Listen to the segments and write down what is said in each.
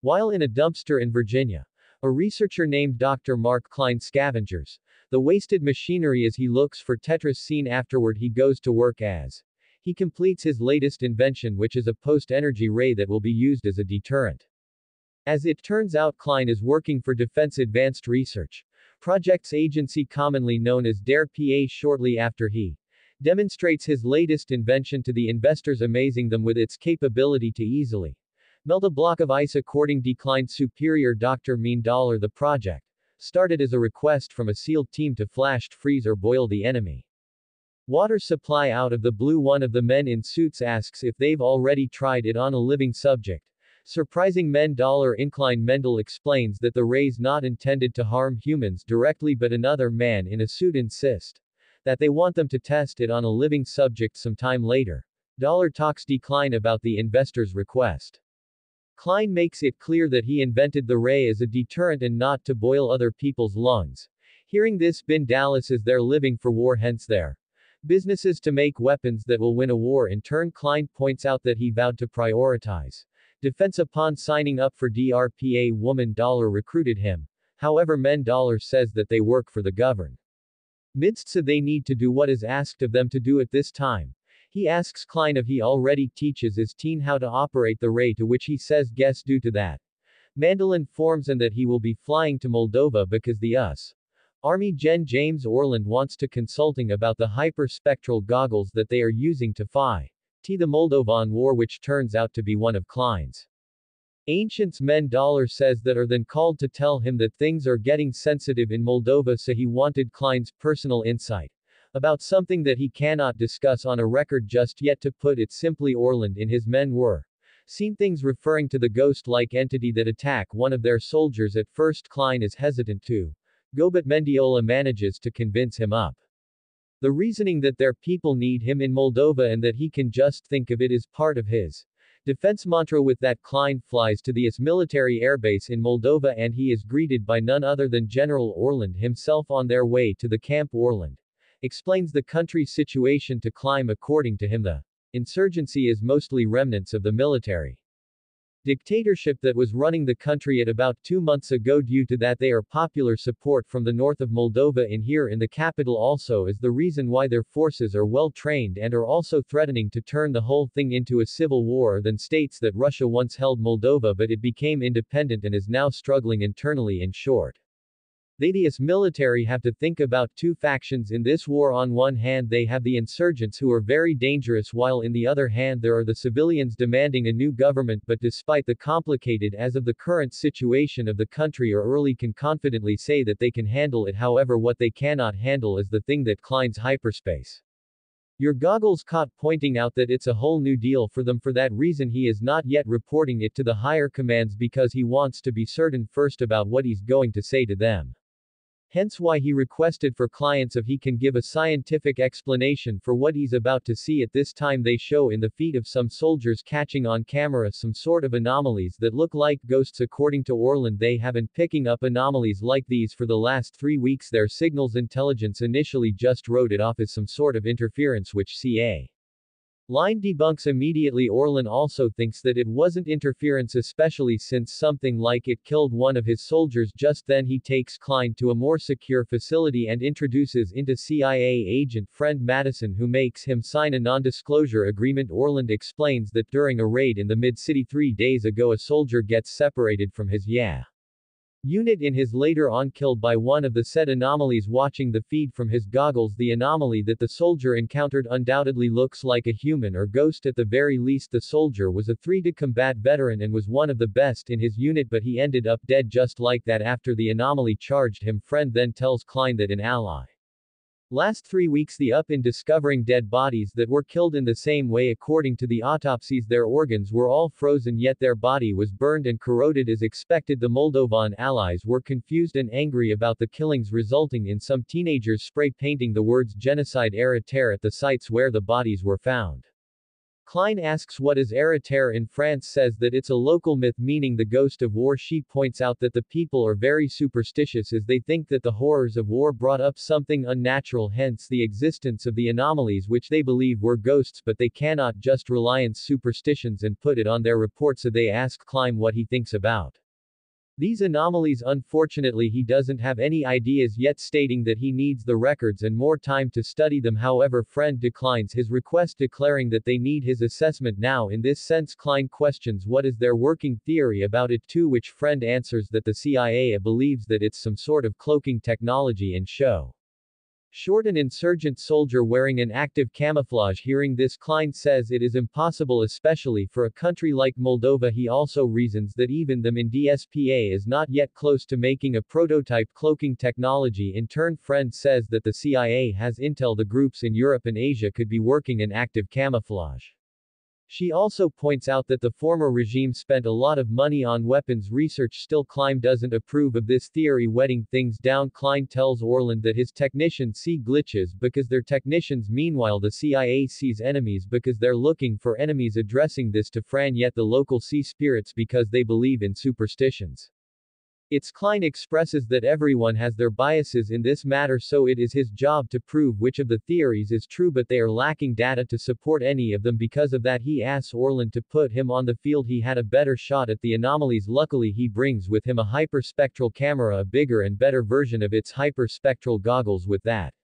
While in a dumpster in Virginia, a researcher named Dr. Mark Klein scavengers the wasted machinery as he looks for Tetris scene. Afterward he goes to work as he completes his latest invention, which is a post-energy ray that will be used as a deterrent. As it turns out, Klein is working for Defense Advanced Research Projects Agency, commonly known as DARE-PA. Shortly after he demonstrates his latest invention to the investors, amazing them with its capability to easily melt a block of ice. According to Klein's superior Dr. Mean-Dollar, the project started as a request from a SEAL team to flash freeze or boil the enemy water supply. Out of the blue, one of the men in suits asks if they've already tried it on a living subject. Surprising Men-Dollar incline. Mendel explains that the ray's not intended to harm humans directly, but another man in a suit insists that they want them to test it on a living subject sometime later. Dollar talks to Klein about the investor's request. Klein makes it clear that he invented the ray as a deterrent and not to boil other people's lungs. Hearing this, Ben Dallas is there living for war, hence their businesses to make weapons that will win a war. In turn, Klein points out that he vowed to prioritize defense upon signing up for DARE-PA. Woman Dollar recruited him. However, Men Dollar says that they work for the government, so they need to do what is asked of them to do at this time. He asks Klein if he already teaches his teen how to operate the ray, to which he says yes, due to that Mandel informs him that he will be flying to Moldova because the US Army Gen. James Orland wants to consulting about the hyperspectral goggles that they are using to fight the Moldovan war, which turns out to be one of Klein's ancients. Men-Dollar says that are then called to tell him that things are getting sensitive in Moldova, so he wanted Klein's personal insight about something that he cannot discuss on a record just yet. To put it simply, Orland and his men were seen things referring to the ghost-like entity that attack one of their soldiers. At first Klein is hesitant to go, but Mendiola manages to convince him up the reasoning that their people need him in Moldova and that he can just think of it as part of his defense mantra. With that, Klein flies to the US military airbase in Moldova and he is greeted by none other than General Orland himself. On their way to the camp, Orland explains the country's situation to Klein. According to him, the insurgency is mostly remnants of the military dictatorship that was running the country at about 2 months ago. Due to that, they are popular support from the north of Moldova in here in the capital also is the reason why their forces are well trained and are also threatening to turn the whole thing into a civil war. Then states that Russia once held Moldova, but it became independent and is now struggling internally. In short, the US military have to think about two factions in this war. On one hand, they have the insurgents who are very dangerous, while in the other hand there are the civilians demanding a new government. But despite the complicated as of the current situation of the country, or early can confidently say that they can handle it. However, what they cannot handle is the thing that Klein's hyperspace your goggles caught, pointing out that it's a whole new deal for them. For that reason he is not yet reporting it to the higher commands because he wants to be certain first about what he's going to say to them. Hence why he requested for clients if he can give a scientific explanation for what he's about to see. At this time they show in the feet of some soldiers catching on camera some sort of anomalies that look like ghosts. According to Orland, they have been picking up anomalies like these for the last 3 weeks. Their signals intelligence initially just wrote it off as some sort of interference, which CA line debunks immediately. Orland also thinks that it wasn't interference, especially since something like it killed one of his soldiers. Just then he takes Klein to a more secure facility and introduces into CIA agent friend Madison, who makes him sign a non-disclosure agreement. Orland explains that during a raid in the mid-city 3 days ago, a soldier gets separated from his unit in his later on killed by one of the said anomalies. Watching the feed from his goggles, the anomaly that the soldier encountered undoubtedly looks like a human or ghost. At the very least, the soldier was a 3D combat veteran and was one of the best in his unit, but he ended up dead just like that after the anomaly charged him. Friend then tells Klein that an ally last 3 weeks the up in discovering dead bodies that were killed in the same way. According to the autopsies, their organs were all frozen, yet their body was burned and corroded as expected. The Moldovan allies were confused and angry about the killings, resulting in some teenagers spray painting the words genocide era terror at the sites where the bodies were found. Klein asks what is Arrêter in France says that it's a local myth meaning the ghost of war. She points out that the people are very superstitious as they think that the horrors of war brought up something unnatural, hence the existence of the anomalies which they believe were ghosts, but they cannot just rely on superstitions and put it on their report, so they ask Klein what he thinks about these anomalies. Unfortunately he doesn't have any ideas yet, stating that he needs the records and more time to study them. However, Friend declines his request, declaring that they need his assessment now. In this sense, Klein questions what is their working theory about it, to which Friend answers that the CIA believes that it's some sort of cloaking technology and show short an insurgent soldier wearing an active camouflage. Hearing this, Klein says it is impossible, especially for a country like Moldova. He also reasons that even them in DSPA is not yet close to making a prototype cloaking technology. In turn, Friend says that the CIA has intel the groups in Europe and Asia could be working in active camouflage. She also points out that the former regime spent a lot of money on weapons research. Still, Klein doesn't approve of this theory, wetting things down. Klein tells Orland that his technicians see glitches because they're technicians. Meanwhile, the CIA sees enemies because they're looking for enemies. Addressing this to Fran, yet the local see spirits because they believe in superstitions. It's Klein expresses that everyone has their biases in this matter, so it is his job to prove which of the theories is true, but they are lacking data to support any of them. Because of that, he asks Orland to put him on the field. He had a better shot at the anomalies. Luckily, he brings with him a hyperspectral camera, a bigger and better version of its hyperspectral goggles. With that,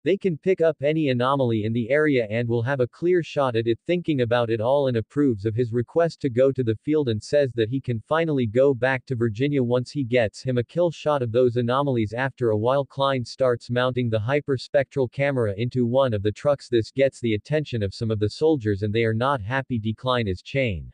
they can pick up any anomaly in the area and will have a clear shot at it. Thinking about it all, and approves of his request to go to the field, and says that he can finally go back to Virginia once he gets him a kill shot of those anomalies. After a while, Klein starts mounting the hyperspectral camera into one of the trucks. This gets the attention of some of the soldiers and they are not happy. Decline his chain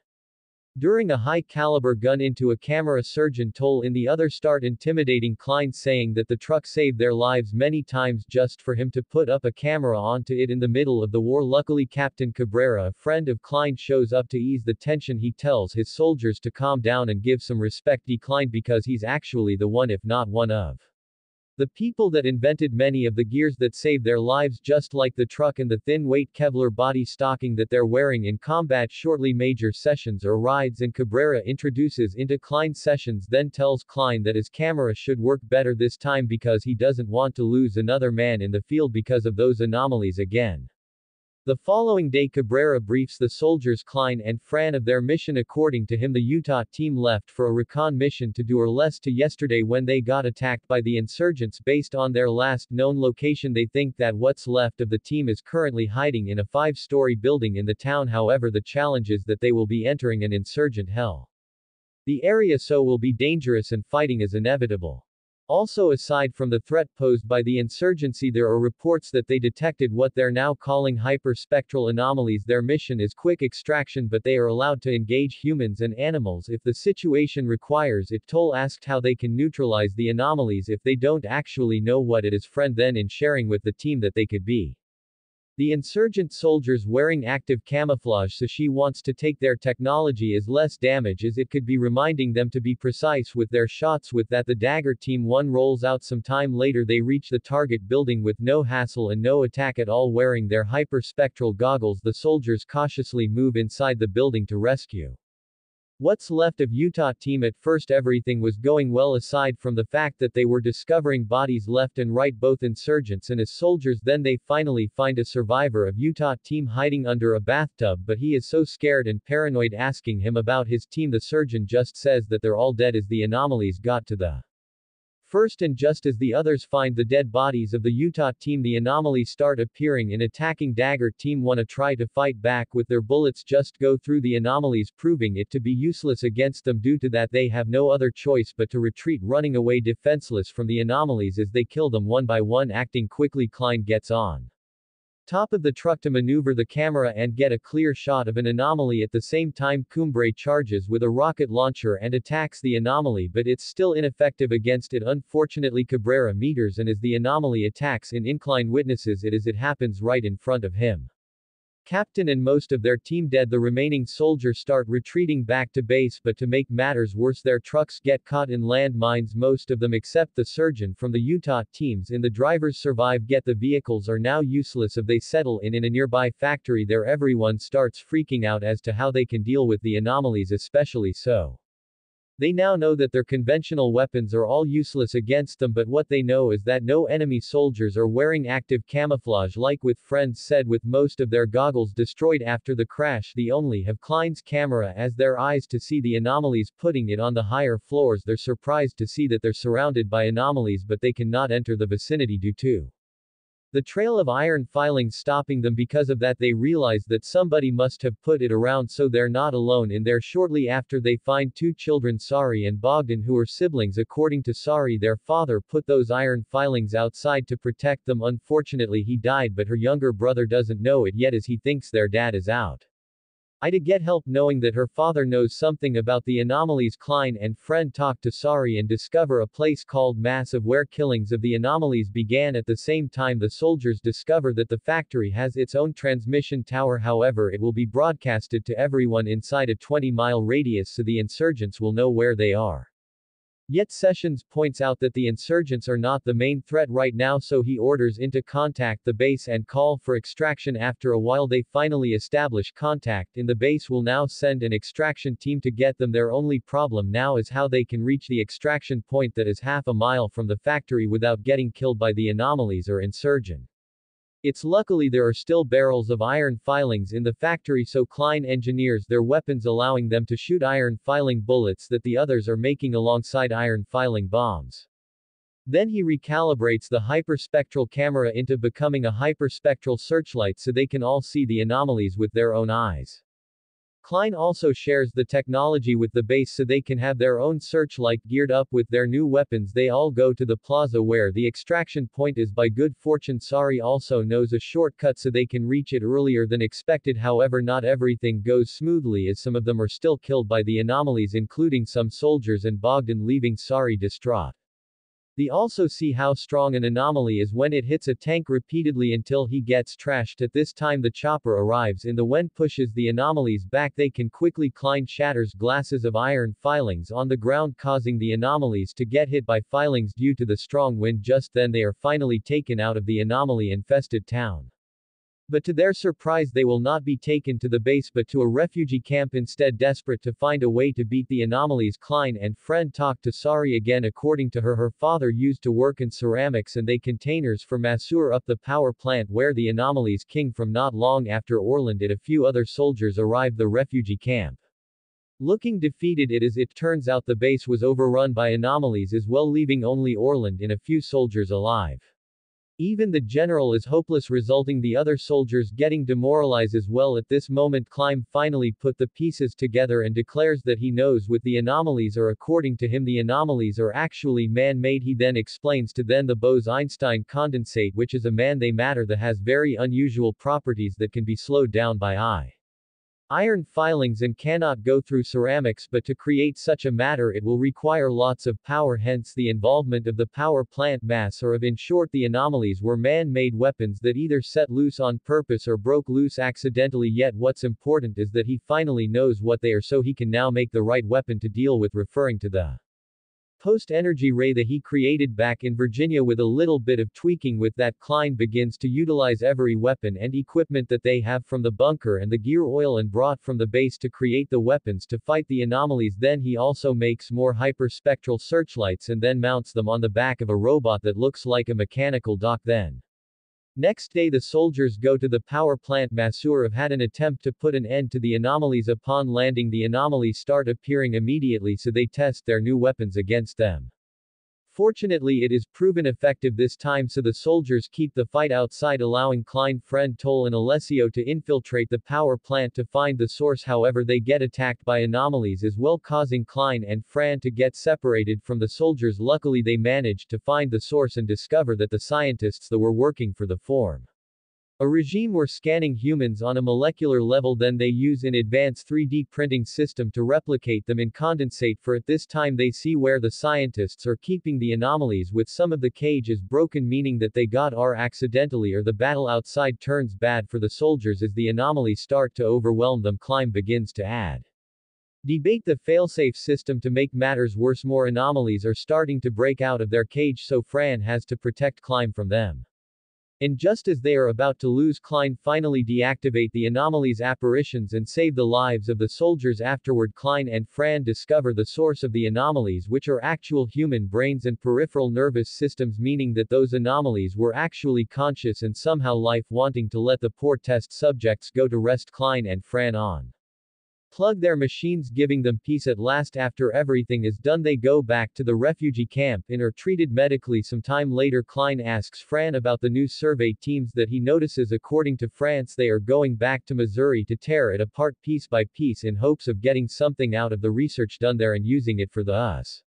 during a high-caliber gun into a camera. Surgeon Toll in the other start intimidating Klein, saying that the truck saved their lives many times just for him to put up a camera onto it in the middle of the war. Luckily, Captain Cabrera, a friend of Klein, shows up to ease the tension. He tells his soldiers to calm down and give some respect. Decline because he's actually the one, if not one of the people that invented many of the gears that saved their lives, just like the truck and the thin-weight Kevlar body stocking that they're wearing in combat. Shortly, Major Sessions arrives and Cabrera introduces into Klein. Sessions then tells Klein that his camera should work better this time because he doesn't want to lose another man in the field because of those anomalies again. The following day, Cabrera briefs the soldiers Klein and Fran of their mission. According to him, the Utah team left for a recon mission to due or less to yesterday when they got attacked by the insurgents. Based on their last known location, they think that what's left of the team is currently hiding in a 5-story building in the town. However, the challenge is that they will be entering an insurgent hell. The area so will be dangerous and fighting is inevitable. Also, aside from the threat posed by the insurgency, there are reports that they detected what they're now calling hyperspectral anomalies. Their mission is quick extraction, but they are allowed to engage humans and animals if the situation requires it. Toll asked how they can neutralize the anomalies if they don't actually know what it is. Friend then in sharing with the team that they could be the insurgent soldiers wearing active camouflage, so she wants to take their technology as less damage as it could be, reminding them to be precise with their shots. With that, the Dagger Team 1 rolls out. Some time later, they reach the target building with no hassle and no attack at all. Wearing their hyperspectral goggles, the soldiers cautiously move inside the building to rescue what's left of Utah team. At first everything was going well aside from the fact that they were discovering bodies left and right, both insurgents and as soldiers. Then they finally find a survivor of Utah team hiding under a bathtub, but he is so scared and paranoid. Asking him about his team, the surgeon just says that they're all dead as the anomalies got to the first, and just as the others find the dead bodies of the Utah team, the anomalies start appearing and attacking. Dagger Team 1 try to fight back with their bullets just go through the anomalies, proving it to be useless against them. Due to that, they have no other choice but to retreat, running away defenseless from the anomalies as they kill them one by one. Acting quickly, Klein gets on top of the truck to maneuver the camera and get a clear shot of an anomaly. At the same time, Cumbre charges with a rocket launcher and attacks the anomaly, but it's still ineffective against it. Unfortunately, Cabrera meters, and as the anomaly attacks in incline, witnesses it as it happens right in front of him. Captain and most of their team dead. The remaining soldiers start retreating back to base, but to make matters worse their trucks get caught in land mines. Most of them except the surgeon from the Utah teams in the drivers survive, yet the vehicles are now useless if they settle in a nearby factory there. Everyone starts freaking out as to how they can deal with the anomalies, especially so. They now know that their conventional weapons are all useless against them, but what they know is that no enemy soldiers are wearing active camouflage like with friends said. With most of their goggles destroyed after the crash, they only have Klein's camera as their eyes to see the anomalies. Putting it on the higher floors, they're surprised to see that they're surrounded by anomalies, but they cannot enter the vicinity due to the trail of iron filings stopping them. Because of that, they realize that somebody must have put it around, so they're not alone in there. Shortly after, they find two children, Sari and Bogdan, who are siblings. According to Sari, their father put those iron filings outside to protect them. Unfortunately, he died, but her younger brother doesn't know it yet as he thinks their dad is out to get help. Knowing that her father knows something about the anomalies, Klein and friend talk to Sari and discover a place called Massive where killings of the anomalies began. At the same time, the soldiers discover that the factory has its own transmission tower, however it will be broadcasted to everyone inside a 20-mile radius so the insurgents will know where they are. Yet Sessions points out that the insurgents are not the main threat right now, so he orders into contact the base and call for extraction. After a while they finally establish contact in the base will now send an extraction team to get them. Their only problem now is how they can reach the extraction point that is half a mile from the factory without getting killed by the anomalies or insurgent. It's luckily there are still barrels of iron filings in the factory, so Klein engineers their weapons, allowing them to shoot iron filing bullets that the others are making alongside iron filing bombs. Then he recalibrates the hyperspectral camera into becoming a hyperspectral searchlight so they can all see the anomalies with their own eyes. Klein also shares the technology with the base so they can have their own searchlight geared up with their new weapons. They all go to the plaza where the extraction point is. By good fortune, Sari also knows a shortcut so they can reach it earlier than expected. However, not everything goes smoothly as some of them are still killed by the anomalies, including some soldiers and Bogdan, leaving Sari distraught. They also see how strong an anomaly is when it hits a tank repeatedly until he gets trashed. At this time the chopper arrives in the wind, pushes the anomalies back. They can quickly Klein shatters glasses of iron filings on the ground, causing the anomalies to get hit by filings due to the strong wind. Just then they are finally taken out of the anomaly-infested town. But to their surprise they will not be taken to the base but to a refugee camp instead. Desperate to find a way to beat the anomalies, Klein and friend talk to Sari again. According to her, her father used to work in ceramics and they containers for Masur up the power plant where the anomalies king from. Not long after Orland and a few other soldiers arrived the refugee camp. Looking defeated, it turns out the base was overrun by anomalies as well, leaving only Orland and a few soldiers alive. Even the general is hopeless, resulting the other soldiers getting demoralized as well. At this moment Klein finally put the pieces together and declares that he knows what the anomalies are. According to him, the anomalies are actually man-made. He then explains to them the Bose-Einstein condensate, which is a man-they matter that has very unusual properties that can be slowed down by iron filings and cannot go through ceramics, but to create such a matter it will require lots of power, hence the involvement of the power plant mass. Or in short, the anomalies were man-made weapons that either set loose on purpose or broke loose accidentally. Yet what's important is that he finally knows what they are, so he can now make the right weapon to deal with, referring to the post-energy ray that he created back in Virginia. With a little bit of tweaking with that, Klein begins to utilize every weapon and equipment that they have from the bunker and the gear oil and brought from the base to create the weapons to fight the anomalies. Then he also makes more hyperspectral searchlights and then mounts them on the back of a robot that looks like a mechanical dock. Then next day the soldiers go to the power plant. Masur have had an attempt to put an end to the anomalies. Upon landing, the anomalies start appearing immediately, so they test their new weapons against them. Fortunately it is proven effective this time, so the soldiers keep the fight outside, allowing Klein, friend Toll and Alessio to infiltrate the power plant to find the source. However, they get attacked by anomalies as well, causing Klein and Fran to get separated from the soldiers. Luckily they manage to find the source and discover that the scientists that were working for the form A regime were scanning humans on a molecular level, then they use an advanced 3D printing system to replicate them in condensate for at this time they see where the scientists are keeping the anomalies with some of the cage is broken, meaning that they got are accidentally or the battle outside turns bad for the soldiers as the anomalies start to overwhelm them. Climb begins to add debate the failsafe system to make matters worse. More anomalies are starting to break out of their cage, so Fran has to protect Climb from them. And just as they are about to lose, Klein finally deactivate the anomaly's apparitions and save the lives of the soldiers. Afterward, Klein and Fran discover the source of the anomalies, which are actual human brains and peripheral nervous systems, meaning that those anomalies were actually conscious and somehow life, wanting to let the poor test subjects go to rest. Klein and Fran plug their machines, giving them peace at last. After everything is done, they go back to the refugee camp and are treated medically. Some time later, Klein asks Fran about the new survey teams that he notices. According to France, they are going back to Missouri to tear it apart piece by piece in hopes of getting something out of the research done there and using it for the US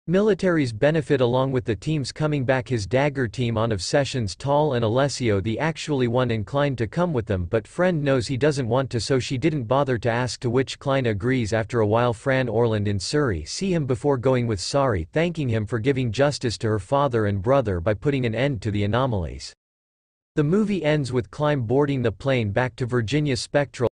military's benefit. Along with the teams coming back, his Dagger team on of Sessions, Tall and Alessio, the actually one, inclined to come with them, but Friend knows he doesn't want to, so she didn't bother to ask, to which Klein agrees. After a while, Fran Orland and Suri see him before going with Sari, thanking him for giving justice to her father and brother by putting an end to the anomalies. The movie ends with Klein boarding the plane back to Virginia. Spectral